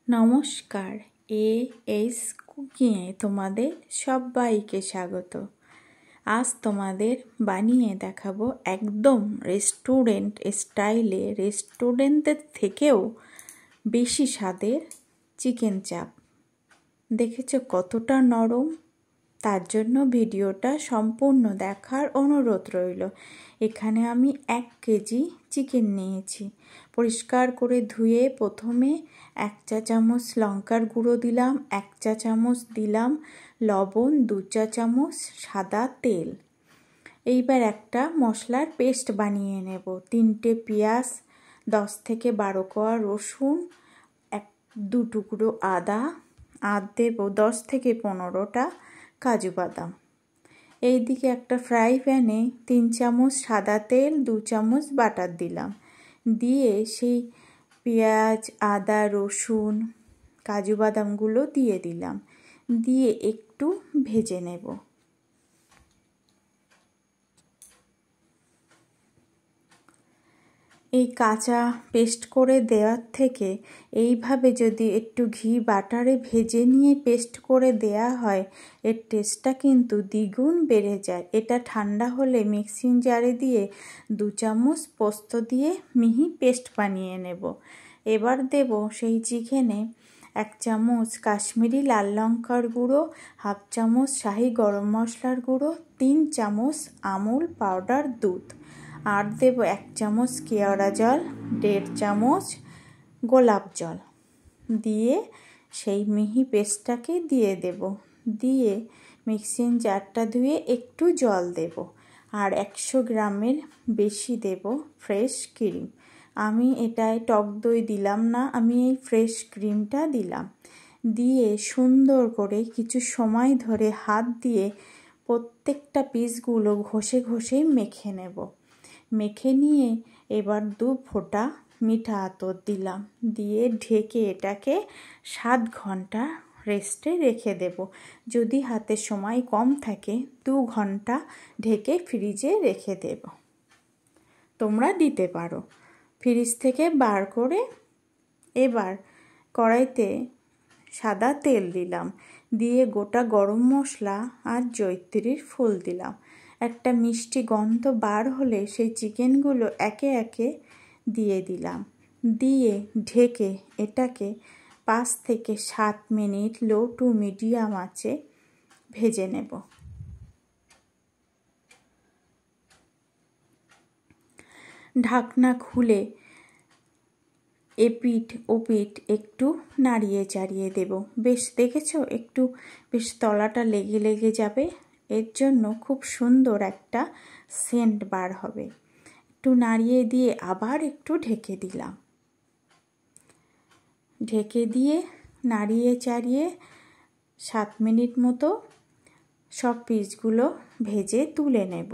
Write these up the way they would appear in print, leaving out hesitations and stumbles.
নমস্কার, এএস কুকিংয়ে তোমাদের সবাইকে স্বাগত। আজ তোমাদের বানিয়ে দেখাবো একদম রেস্টুরেন্ট স্টাইলে, রেস্টুরেন্টের থেকেও বেশি স্বাদের চিকেন চাপ। দেখেছো কতটা নরম? তার জন্য ভিডিওটা সম্পূর্ণ দেখার অনুরোধ রইল। এখানে আমি 1 কেজি চিকেন নিয়েছি। পরিষ্কার করে ধুয়ে প্রথমে 1 চা চামচ লঙ্কার গুঁড়ো দিলাম, 1 চা চামচ দিলাম লবণ, 2 চা চামচ সাদা তেল। এইবার একটা মশলার পেস্ট বানিয়ে নেব। 3টে পেঁয়াজ, 10 থেকে 12 কোয়া রসুন, 2 টুকরো আদা, আর দেব 10 থেকে 15টা কাজু বাদাম। এইদিকে একটা ফ্রাই প্যানে 3 চামচ সাদা তেল, 2 চামচ বাটার দিলাম। দিয়ে সেই পেঁয়াজ, আদা, রসুন, কাজু বাদামগুলো দিয়ে দিলাম। দিয়ে একটু ভেজে নেব। এই কাঁচা পেস্ট করে দেওয়ার থেকে এইভাবে যদি একটু ঘি বাটারে ভেজে নিয়ে পেস্ট করে দেয়া হয়, এর টেস্টটা কিন্তু দ্বিগুণ বেড়ে যায়। এটা ঠান্ডা হলে মিক্সিং জারে দিয়ে 2 চামচ পোস্ত দিয়ে মিহি পেস্ট বানিয়ে নেব। এবার দেব সেই চিকেনে 1 চামচ কাশ্মীরি লাল লঙ্কার গুঁড়ো, 1/2 চামচ শাহি গরম মশলার গুঁড়ো, 3 চামচ আমুল পাউডার দুধ, আর দেব 1 চামচ কেওড়া জল, 1.5 চামচ গোলাপ জল। দিয়ে সেই মিহি পেস্টটাকে দিয়ে দেব। দিয়ে মিক্সিং জারটা ধুয়ে একটু জল দেব। আর 100 গ্রামের বেশি দেব ফ্রেশ ক্রিম। আমি এটায় টক দই দিলাম না, আমি এই ফ্রেশ ক্রিমটা দিলাম। দিয়ে সুন্দর করে কিছু সময় ধরে হাত দিয়ে প্রত্যেকটা পিসগুলো ঘষে ঘষে মেখে নেব। মেখে নিয়ে এবার 2 ফোঁটা মিঠা আতর দিলাম। দিয়ে ঢেকে এটাকে 7 ঘন্টা রেস্টে রেখে দেব। যদি হাতে সময় কম থাকে 2 ঘন্টা ঢেকে ফ্রিজে রেখে দেব। তোমরা দিতে পারো। ফ্রিজ থেকে বার করে এবার কড়াইতে সাদা তেল দিলাম। দিয়ে গোটা গরম মশলা আর জয়িত্রীর ফুল দিলাম। একটা মিষ্টি গন্ধ বার হলে সেই চিকেনগুলো একে একে দিয়ে দিলাম। দিয়ে ঢেকে এটাকে 5 থেকে 7 মিনিট লো টু মিডিয়াম আঁচে ভেজে নেব। ঢাকনা খুলে এপিঠ ওপিঠ একটু নাড়িয়ে চাড়িয়ে দেব। বেশ দেখেছো, একটু বেশ তলাটা লেগে লেগে যাবে। এর জন্য খুব সুন্দর একটা সেন্ট বার হবে। একটু নাড়িয়ে দিয়ে আবার একটু ঢেকে দিলাম। ঢেকে দিয়ে নাড়িয়ে চাড়িয়ে 7 মিনিট মতো সব পিসগুলো ভেজে তুলে নেব।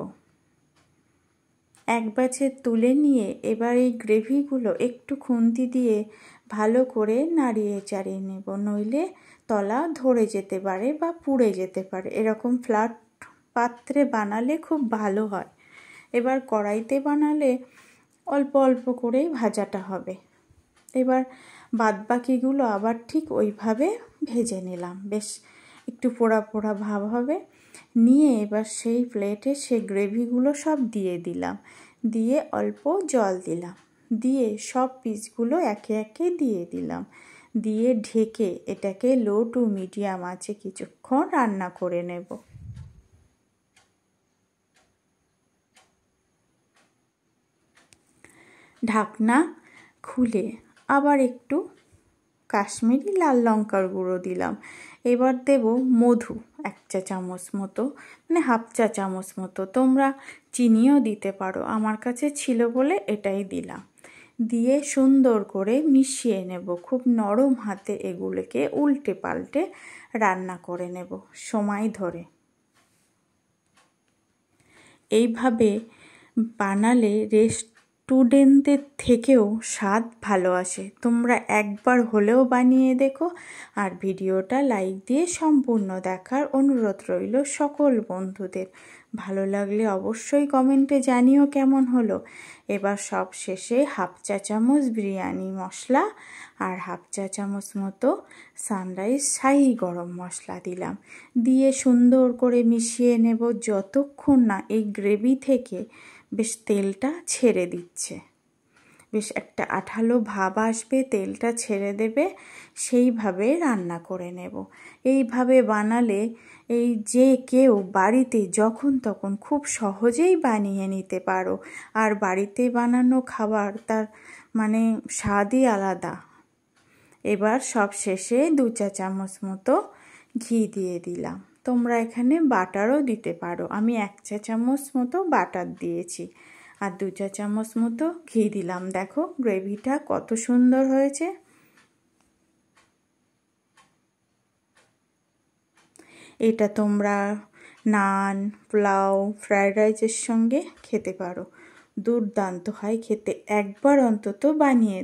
এক ব্যাচে তুলে নিয়ে এবার এই গ্রেভিগুলো একটু খুন্তি দিয়ে ভালো করে নাড়িয়ে চাড়িয়ে নেব, নইলে তলা ধরে যেতে পারে বা পুড়ে যেতে পারে। এরকম ফ্ল্যাট পাত্রে বানালে খুব ভালো হয়। এবার কড়াইতে বানালে অল্প অল্প করেই ভাজাটা হবে। এবার বাদবাকিগুলো আবার ঠিক ওইভাবে ভেজে নিলাম। বেশ একটু পোড়া পোড়া ভাব হবে। নিয়ে এবার সেই প্লেটে সেই গ্রেভিগুলো সব দিয়ে দিলাম। দিয়ে অল্প জল দিলাম। দিয়ে সব পিসগুলো একে একে দিয়ে দিলাম। দিয়ে ঢেকে এটাকে লো টু মিডিয়াম আঁচে কিছুক্ষণ রান্না করে নেব। ঢাকনা খুলে আবার একটু কাশ্মীরি লাল লঙ্কার গুঁড়ো দিলাম। এবার দেব মধু 1 চা চামচ মতো, মানে 1/2 চা চামচ মতো। তোমরা চিনিও দিতে পারো, আমার কাছে ছিল বলে এটাই দিলাম। দিয়ে সুন্দর করে মিশিয়ে নেব। খুব নরম হাতে এগুলোকে উল্টে পাল্টে রান্না করে নেব সময় ধরে। এইভাবে বানালে রেস্টুরেন্টের থেকেও স্বাদ ভালো আসে। তোমরা একবার হলেও বানিয়ে দেখো। আর ভিডিওটা লাইক দিয়ে সম্পূর্ণ দেখার অনুরোধ রইল সকল বন্ধুদের। ভালো লাগলে অবশ্যই কমেন্টে জানিও কেমন হলো। এবার সব শেষে 1/2 চা চামচ বিরিয়ানি মশলা আর 1/2 চা চামচ মতো সানরাইজ শাহি গরম মশলা দিলাম, দিয়ে সুন্দর করে মিশিয়ে নেব যতক্ষণ না এই গ্রেভি থেকে বেশ তেলটা ছেড়ে দিচ্ছে। বেশ একটা আঠালো ভাব আসবে, তেলটা ছেড়ে দেবে, সেইভাবে রান্না করে নেব। এইভাবে বানালে এই যে কেউ বাড়িতে যখন তখন খুব সহজেই বানিয়ে নিতে পারো। আর বাড়িতে বানানো খাবার তার মানে স্বাদই আলাদা। এবার সব শেষে 2 চা চামচ মতো ঘি দিয়ে দিলাম। তোমরা এখানে বাটারও দিতে পারো, আমি 1 চা চামচ মতো বাটার দিয়েছি আর 2 চা চামচ মতো ঘি দিলাম। দেখো গ্রেভিটা কত সুন্দর হয়েছে। এটা তোমরা নান, পোলাও, ফ্রায়েড রাইসের সঙ্গে খেতে পারো, দুর্দান্ত হয় খেতে। একবার অন্তত বানিয়ে